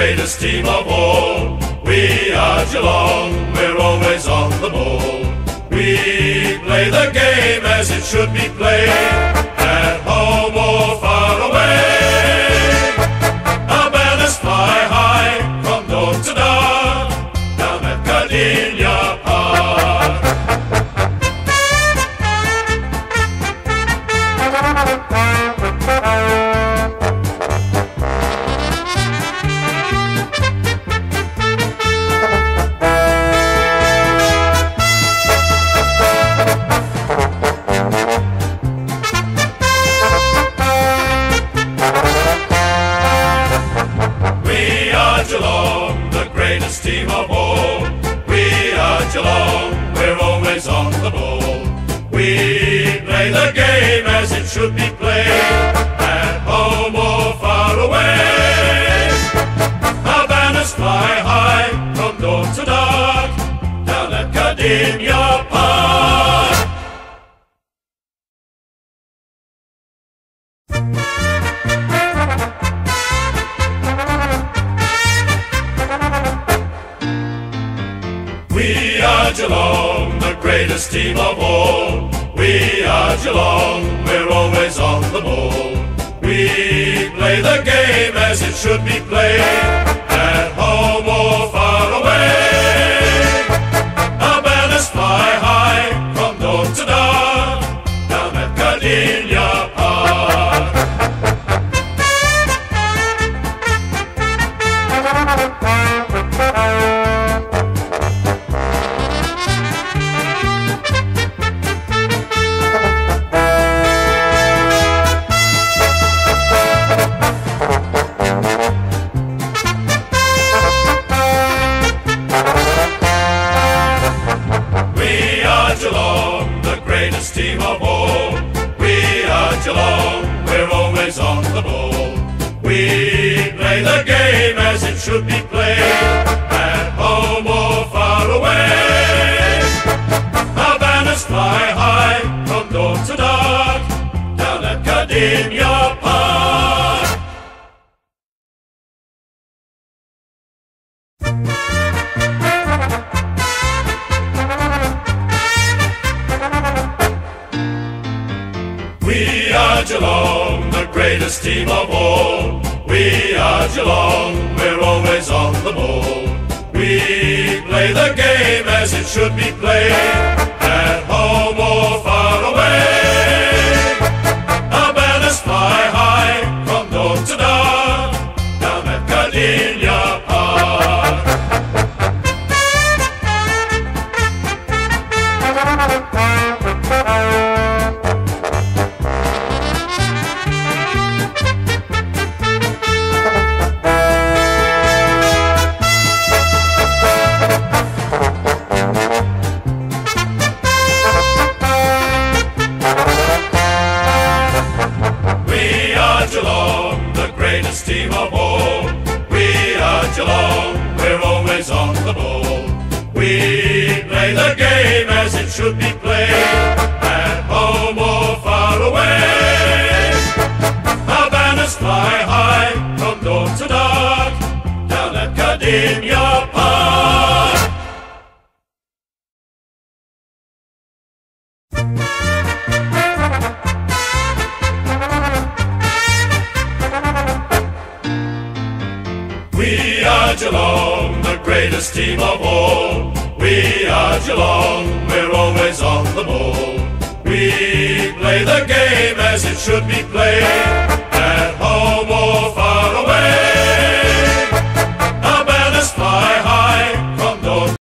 greatest team of all. We are Geelong, we're always on the ball. We play the game as it should be played, at home or far away. Our banners fly high from dawn to dark, down at Kardinia Park. Geelong, the greatest team of all. We are Geelong, we're always on the ball. We play the game as it should be played, at home or far away. Our banners fly high from dawn to dark, down at Kardinia Park. We are Geelong, the greatest team of all. We are Geelong, we're always on the ball. We play the game as it should be played, at home or far away. Our banners fly high from dawn to dark, down at Kardinia Park. Geelong, the greatest team of all. We are Geelong, we're always on the ball. We play the game as it should be played, at home or far away. Our banners fly high from dawn to dark, down at Kardinia Park. We are Geelong, the greatest team of all. We are Geelong, we're always on the ball. We play the game as it should be played, at home or far away. Our banners fly high from dawn to dark, down at Kardinia Park. Geelong, the greatest team of all. We are Geelong, we're always on the ball. We play the game as it should be played, at home or far away. Our banners fly high from dawn to dark, down at Kardinia Park. We are Geelong, the greatest team of all. We are Geelong, we're always on the ball. We play the game as it should be played,